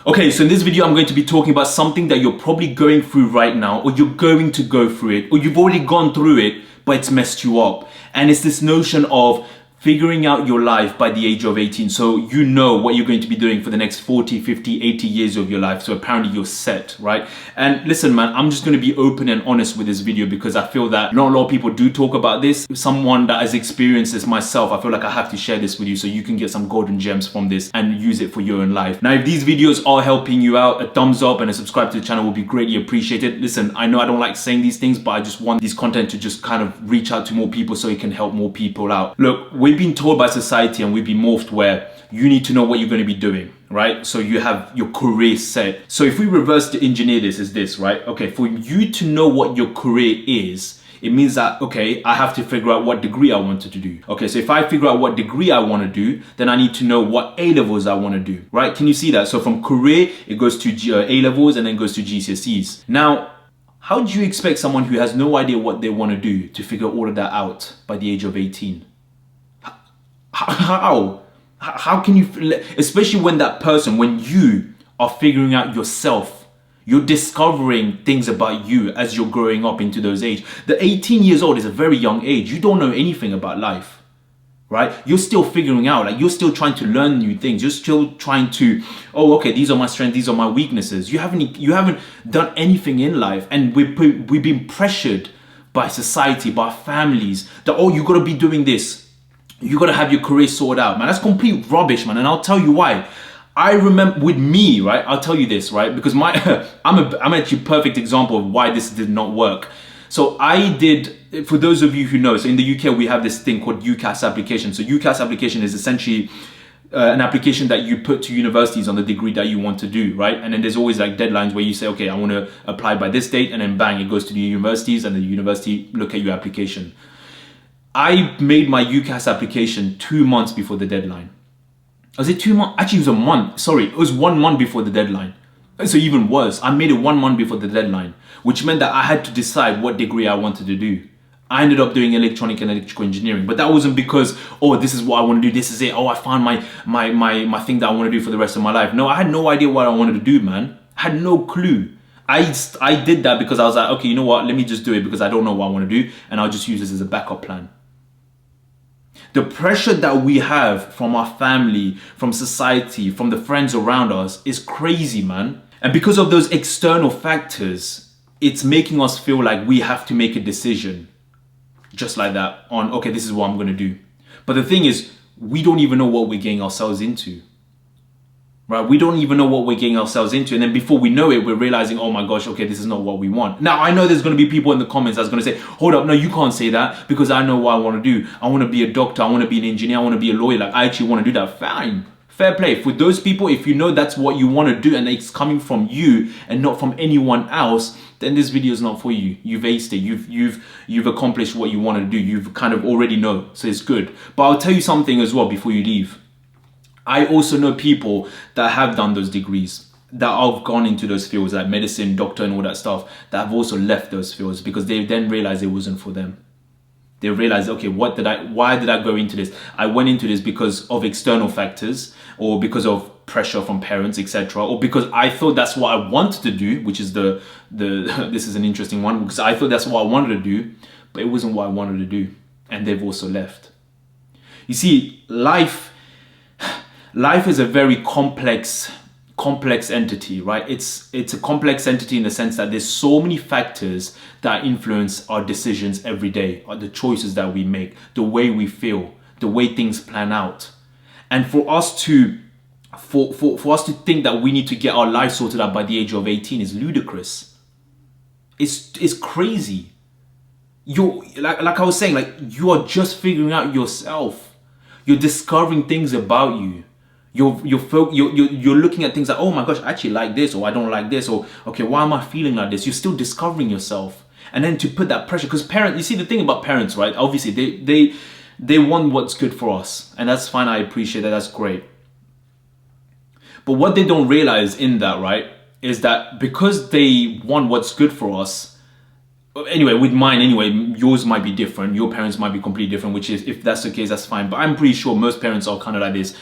Okay, so in this video, I'm going to be talking about something that you're probably going through right now, or you're going to go through it, or you've already gone through it, but it's messed you up. And it's this notion of figuring out your life by the age of 18. So you know what you're going to be doing for the next 40, 50, 80 years of your life. So apparently you're set, right? And listen, man, I'm just going to be open and honest with this video because I feel that not a lot of people do talk about this. Someone that has experienced this myself, I feel like I have to share this with you so you can get some golden gems from this and use it for your own life. Now, if these videos are helping you out, a thumbs up and a subscribe to the channel will be greatly appreciated. Listen, I know I don't like saying these things, but I just want this content to just kind of reach out to more people so it can help more people out. Look, we've been told by society and we've been morphed where you need to know what you're going to be doing, right? So you have your career set. So if we reverse to engineer this, is this, right? Okay, for you to know what your career is, it means that, okay, I have to figure out what degree I wanted to do. Okay, so if I figure out what degree I want to do, then I need to know what A-levels I want to do, right? Can you see that? So from career, it goes to A-levels and then goes to GCSEs. Now, how do you expect someone who has no idea what they want to do to figure all of that out by the age of 18? How can you, especially when that person, when you are figuring out yourself, you're discovering things about you as you're growing up into those age. The 18 years old is a very young age. You don't know anything about life, right? You're still figuring out, like you're still trying to learn new things. You're still trying to, oh, okay, these are my strengths, these are my weaknesses. You haven't done anything in life, and we've been pressured by society, by families that, oh, you gotta be doing this. You gotta have your career sorted out, man. That's complete rubbish, man. And I'll tell you why. I remember with me, right? I'll tell you this, right? Because I'm actually a perfect example of why this did not work. So I did, for those of you who know, so in the UK we have this thing called UCAS application. So UCAS application is essentially an application that you put to universities on the degree that you want to do, right? And then there's always like deadlines where you say, okay, I want to apply by this date, and then bang, it goes to the universities, and the university look at your application. I made my UCAS application 2 months before the deadline. Was it 2 months? Actually, it was a month. Sorry, it was 1 month before the deadline. So even worse, I made it 1 month before the deadline, which meant that I had to decide what degree I wanted to do. I ended up doing electronic and electrical engineering, but that wasn't because, oh, this is what I want to do, this is it, oh, I found my thing that I want to do for the rest of my life. No, I had no idea what I wanted to do, man. I had no clue. I did that because I was like, okay, you know what, let me just do it because I don't know what I want to do, and I'll just use this as a backup plan. The pressure that we have from our family, from society, from the friends around us is crazy, man. And because of those external factors, it's making us feel like we have to make a decision just like that on, okay, this is what I'm going to do. But the thing is, we don't even know what we're getting ourselves into. Right? We don't even know what we're getting ourselves into. And then before we know it, we're realizing, oh my gosh, okay, this is not what we want. Now, I know there's going to be people in the comments that's going to say, hold up, no, you can't say that because I know what I want to do. I want to be a doctor. I want to be an engineer. I want to be a lawyer. Like, I actually want to do that. Fine. Fair play. For those people, if you know that's what you want to do and it's coming from you and not from anyone else, then this video is not for you. You've aced it. You've accomplished what you want to do. You've kind of already know. So it's good. But I'll tell you something as well before you leave. I also know people that have done those degrees, that have gone into those fields like medicine, doctor and all that stuff, that have also left those fields because they then realized it wasn't for them. They realized, okay, why did I go into this? I went into this because of external factors or because of pressure from parents, etc. Or because I thought that's what I wanted to do, which is this is an interesting one because I thought that's what I wanted to do, but it wasn't what I wanted to do. And they've also left. You see, life is a very complex entity, right? It's a complex entity in the sense that there's so many factors that influence our decisions every day, or the choices that we make, the way we feel, the way things plan out. And for us to think that we need to get our life sorted out by the age of 18 is ludicrous. It's crazy. You're like I was saying, like you are just figuring out yourself. You're discovering things about you. You're looking at things like, oh my gosh, I actually like this, or I don't like this, or okay, why am I feeling like this? You're still discovering yourself. And then to put that pressure, because parents, you see the thing about parents, right? Obviously they want what's good for us, and that's fine. I appreciate that. That's great. But what they don't realize in that, right, is that because they want what's good for us. Anyway, with mine, anyway, yours might be different. Your parents might be completely different. Which is, if that's the case, that's fine. But I'm pretty sure most parents are kind of like this.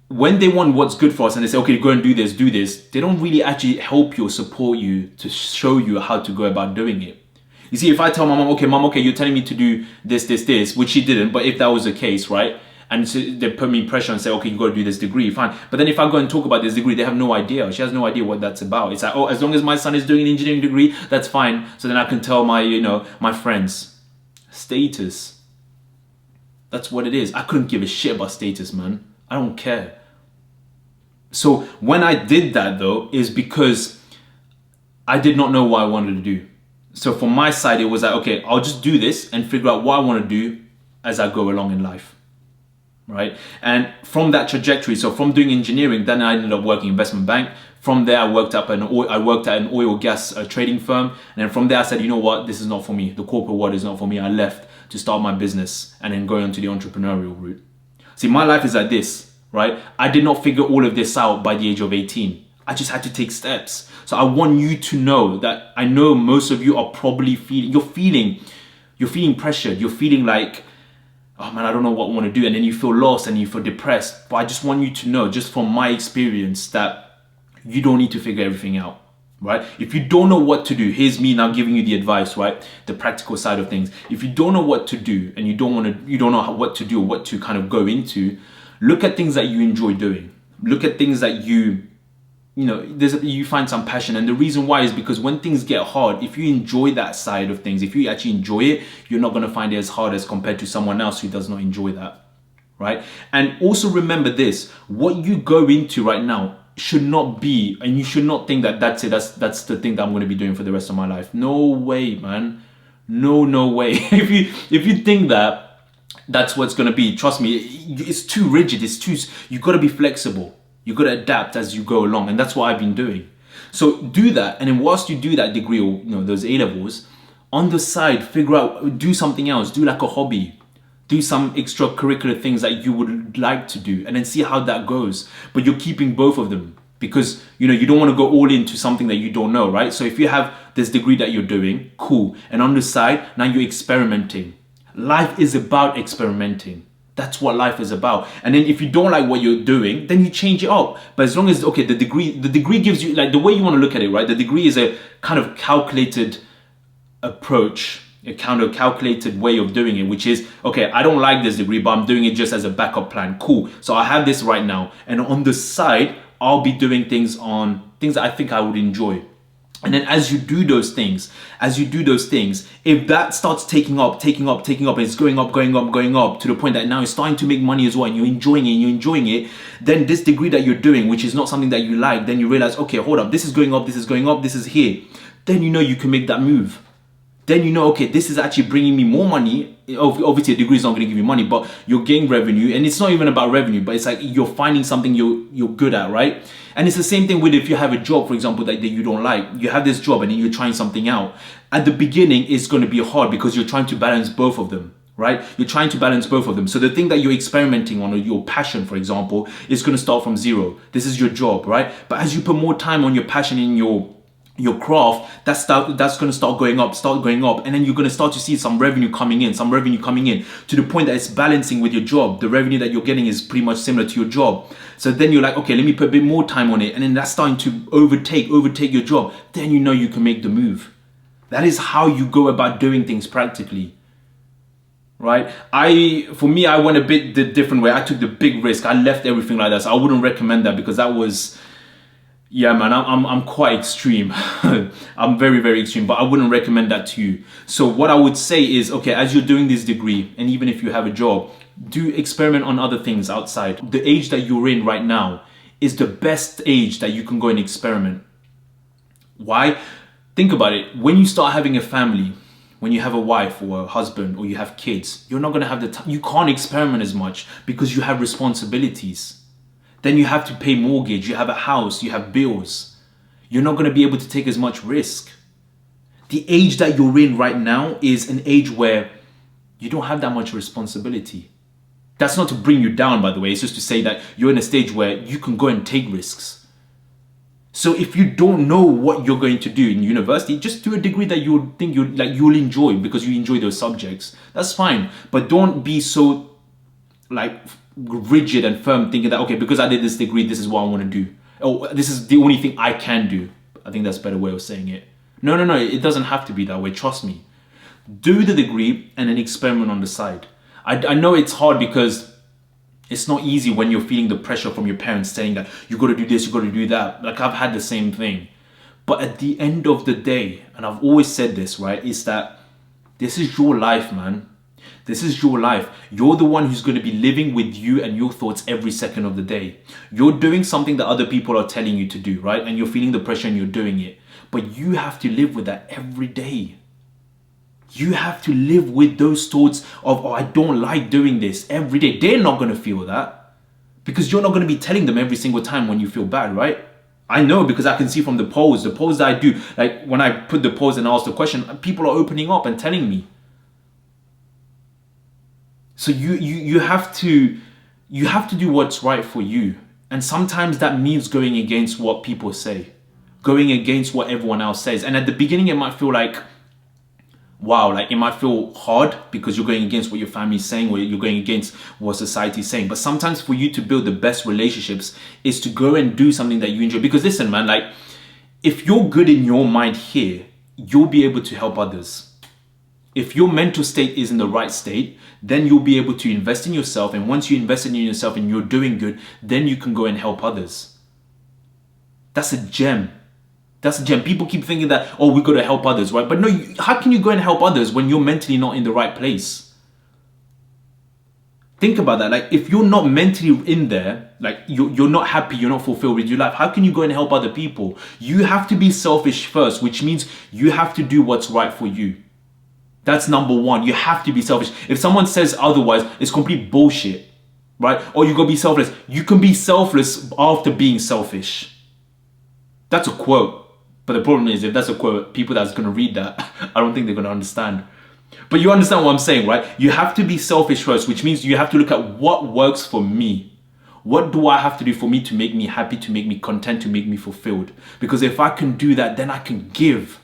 when they want what's good for us and they say, okay, go and do this, they don't really actually help you or support you to show you how to go about doing it. You see, if I tell my mom, okay, you're telling me to do this, which she didn't, but if that was the case, right? And so they put me pressure and say, okay, you got to do this degree, fine. But then if I go and talk about this degree, they have no idea. She has no idea what that's about. It's like, oh, as long as my son is doing an engineering degree, that's fine. So then I can tell my, my friends. Status. That's what it is. I couldn't give a shit about status, man. I don't care. So when I did that though, is because I did not know what I wanted to do. So from my side, it was like, okay, I'll just do this and figure out what I want to do as I go along in life. Right? And from that trajectory, so from doing engineering, then I ended up working investment bank. From there, I worked at an oil gas trading firm. And then from there, I said, you know what, this is not for me. The corporate world is not for me. I left to start my business and then go into the entrepreneurial route. See, my life is like this, right? I did not figure all of this out by the age of 18. I just had to take steps. So I want you to know that I know most of you are probably you're feeling pressured. You're feeling like, oh man, I don't know what I want to do. And then you feel lost and you feel depressed. But I just want you to know, just from my experience, that you don't need to figure everything out, right? If you don't know what to do, here's me now giving you the advice, right? The practical side of things. If you don't know what to do and you don't know what to do or what to kind of go into, look at things that you enjoy doing. Look at things that you find some passion. And the reason why is because when things get hard, if you enjoy that side of things, if you actually enjoy it, you're not going to find it as hard as compared to someone else who does not enjoy that, right? And also remember this, what you go into right now should not be, and you should not think that that's it, that's the thing that I'm going to be doing for the rest of my life. No way, man. No way. If you think that that's what's going to be, trust me, it's too rigid. You got to be flexible. You got to adapt as you go along, and that's what I've been doing. So do that, and then whilst you do that degree or those A levels, on the side, figure out, do something else, do like a hobby, do some extracurricular things that you would like to do, and then see how that goes. But you're keeping both of them because you don't want to go all into something that you don't know, right? So if you have this degree that you're doing, cool, and on the side now you're experimenting. Life is about experimenting. That's what life is about. And then if you don't like what you're doing, then you change it up. But as long as, okay, the degree gives you, like, the way you want to look at it, right? The degree is a kind of calculated approach, a kind of calculated way of doing it, which is, okay, I don't like this degree, but I'm doing it just as a backup plan. Cool. So I have this right now. And on the side, I'll be doing things that I think I would enjoy. And then as you do those things, if that starts taking up, and it's going up to the point that now it's starting to make money as well, and you're enjoying it, then this degree that you're doing, which is not something that you like, then you realize, okay, hold up, this is going up, this is here. Then you can make that move. Then okay, this is actually bringing me more money. Obviously, a degree is not going to give you money, but you're getting revenue, and it's not even about revenue, but it's like you're finding something you're good at, right? And it's the same thing with if you have a job, for example, that you don't like. You have this job and then you're trying something out. At the beginning, it's going to be hard because you're trying to balance both of them, right? You're trying to balance both of them. So the thing that you're experimenting on, or your passion, for example, is going to start from zero. This is your job, right? But as you put more time on your passion in your craft, that's going to start going up, and then you're going to start to see some revenue coming in to the point that it's balancing with your job. The revenue that you're getting is pretty much similar to your job. So then you're like, okay, let me put a bit more time on it, and then that's starting to overtake your job. Then you can make the move. That is how you go about doing things practically, right? For me, I went a bit the different way. I took the big risk. I left everything like that. So I wouldn't recommend that, because that was, yeah, man, I'm quite extreme. I'm very, very extreme, but I wouldn't recommend that to you. So what I would say is, okay, as you're doing this degree, and even if you have a job, do experiment on other things outside. The age that you're in right now is the best age that you can go and experiment. Why? Think about it. When you start having a family, when you have a wife or a husband, or you have kids, you're not going to have the time. You can't experiment as much because you have responsibilities. Then you have to pay mortgage, you have a house, you have bills. You're not going to be able to take as much risk. The age that you're in right now is an age where you don't have that much responsibility. That's not to bring you down, by the way. It's just to say that you're in a stage where you can go and take risks. So if you don't know what you're going to do in university, just do a degree that you think you'll enjoy because you enjoy those subjects. That's fine. But don't be so rigid and firm, thinking that, okay, because I did this degree, this is what I want to do. Oh, this is the only thing I can do. I think that's a better way of saying it. No, it doesn't have to be that way. Trust me. Do the degree and then experiment on the side. I know it's hard because it's not easy when you're feeling the pressure from your parents saying that you got to do this, you got to do that. Like, I've had the same thing. But at the end of the day, and I've always said this, right, is that this is your life, man. This is your life. You're the one who's going to be living with you and your thoughts every second of the day. You're doing something that other people are telling you to do, right? And you're feeling the pressure and you're doing it. But you have to live with that every day. You have to live with those thoughts of, oh, I don't like doing this every day. They're not going to feel that because you're not going to be telling them every single time when you feel bad, right? I know because I can see from the polls that I do, like when I put the polls and ask the question, people are opening up and telling me. So you have to do what's right for you. And sometimes that means going against what people say, going against what everyone else says. And at the beginning, it might feel like, wow, like it might feel hard because you're going against what your family is saying, or you're going against what society is saying. But sometimes for you to build the best relationships is to go and do something that you enjoy. Because listen, man, like if you're good in your mind here, you'll be able to help others. If your mental state is in the right state, then you'll be able to invest in yourself. And once you invest in yourself and you're doing good, then you can go and help others. That's a gem. That's a gem. People keep thinking that, oh, we got to help others, right? But no, how can you go and help others when you're mentally not in the right place? Think about that. Like if you're not mentally in there, like you're not happy, you're not fulfilled with your life, how can you go and help other people? You have to be selfish first, which means you have to do what's right for you. That's number one. You have to be selfish. If someone says otherwise, it's complete bullshit, right? Or you gotta be selfless. You can be selfless after being selfish. That's a quote. But the problem is, if that's a quote, people that's gonna read that, I don't think they're gonna understand. But you understand what I'm saying, right? You have to be selfish first, which means you have to look at what works for me. What do I have to do for me to make me happy, to make me content, to make me fulfilled? Because if I can do that, then I can give.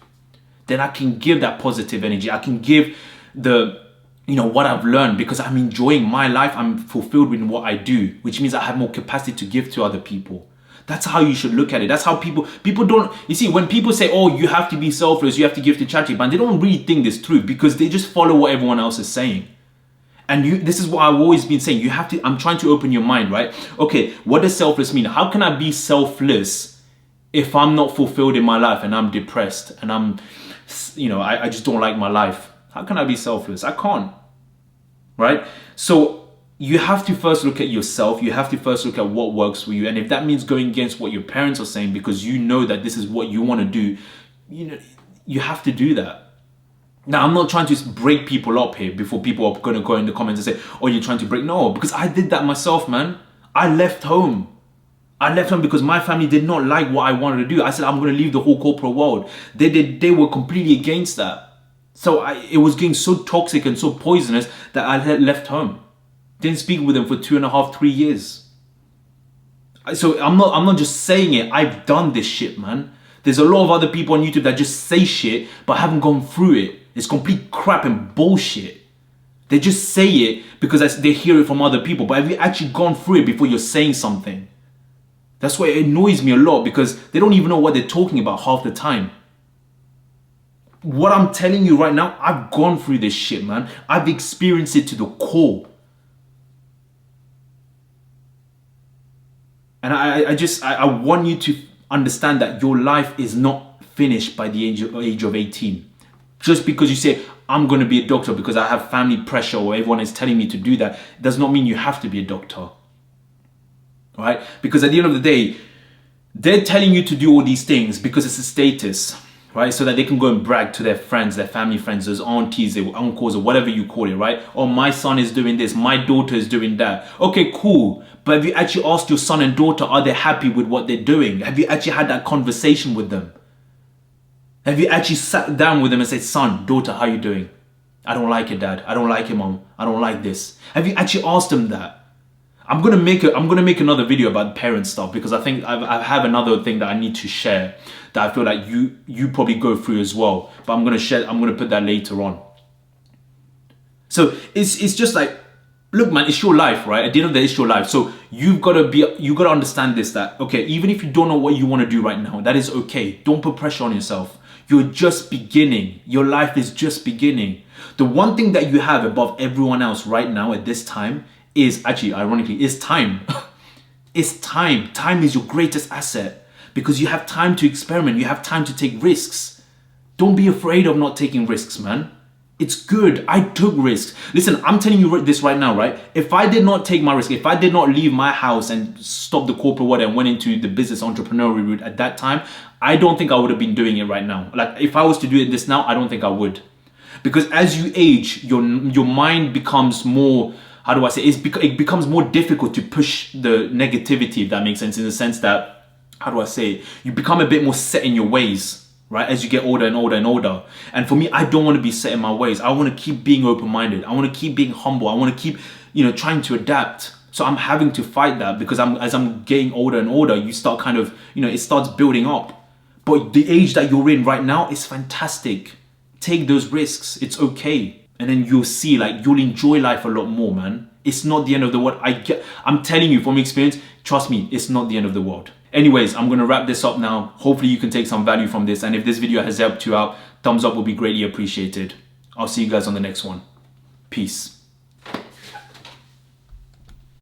Then I can give that positive energy. I can give what I've learned because I'm enjoying my life. I'm fulfilled with what I do, which means I have more capacity to give to other people. That's how you should look at it. That's how people don't, you see, when people say, oh, you have to be selfless, you have to give to charity, but they don't really think this through because they just follow what everyone else is saying. And this is what I've always been saying. I'm trying to open your mind, right? Okay, what does selfless mean? How can I be selfless if I'm not fulfilled in my life and I'm depressed and I just don't like my life? How can I be selfless? I can't, right? So you have to first look at yourself. You have to first look at what works for you. And if that means going against what your parents are saying because you know that this is what you want to do, you have to do that. Now, I'm not trying to break people up here before people are going to go in the comments and say, oh, you're trying to break. No, because I did that myself, man. I left home. Because my family did not like what I wanted to do. I said, I'm going to leave the whole corporate world. They were completely against that. So it was getting so toxic and so poisonous that I left home. Didn't speak with them for 2.5, 3 years. So I'm not just saying it. I've done this shit, man. There's a lot of other people on YouTube that just say shit but haven't gone through it. It's complete crap and bullshit. They just say it because they hear it from other people. But have you actually gone through it before you're saying something? That's why it annoys me a lot because they don't even know what they're talking about half the time. What I'm telling you right now, I've gone through this shit, man. I've experienced it to the core. And I want you to understand that your life is not finished by the age of 18. Just because you say, I'm going to be a doctor because I have family pressure or everyone is telling me to do that, does not mean you have to be a doctor. All right? Because at the end of the day, they're telling you to do all these things because it's a status, right? So that they can go and brag to their friends, their family friends, those aunties, their uncles, or whatever you call it, right? Oh, my son is doing this, my daughter is doing that. Okay, cool. But have you actually asked your son and daughter, are they happy with what they're doing? Have you actually had that conversation with them? Have you actually sat down with them and said, son, daughter, how you doing? I don't like it, dad. I don't like it, mom. I don't like this. Have you actually asked them that? I'm gonna make another video about parent stuff because I think I have another thing that I need to share that I feel like you probably go through as well. But I'm gonna put that later on. So it's just like, look, man, it's your life, right? At the end of the day, it's your life. So you gotta understand this, that, okay, even if you don't know what you want to do right now, that is okay. Don't put pressure on yourself. You're just beginning. Your life is just beginning. The one thing that you have above everyone else right now at this time is, actually, ironically, is time. It's time. Time is your greatest asset because you have time to experiment. You have time to take risks. Don't be afraid of not taking risks, man. It's good. I took risks. Listen, I'm telling you this right now, right? If I did not take my risk, if I did not leave my house and stop the corporate world and went into the business entrepreneurial route at that time, I don't think I would have been doing it right now. Like, if I was to do this now, I don't think I would. Because as you age, your mind becomes more, how do I say, it becomes more difficult to push the negativity, if that makes sense, in the sense that, how do I say, you become a bit more set in your ways. Right, as you get older and older and older. And for me, I don't want to be set in my ways. I want to keep being open-minded. I want to keep being humble. I want to keep, trying to adapt. So I'm having to fight that because as I'm getting older and older, you start kind of, it starts building up. But the age that you're in right now is fantastic. Take those risks. It's okay. And then you'll see, like, you'll enjoy life a lot more, man. It's not the end of the world. I'm telling you from experience, trust me, it's not the end of the world. Anyways, I'm going to wrap this up now. Hopefully you can take some value from this. And if this video has helped you out, thumbs up will be greatly appreciated. I'll see you guys on the next one. Peace.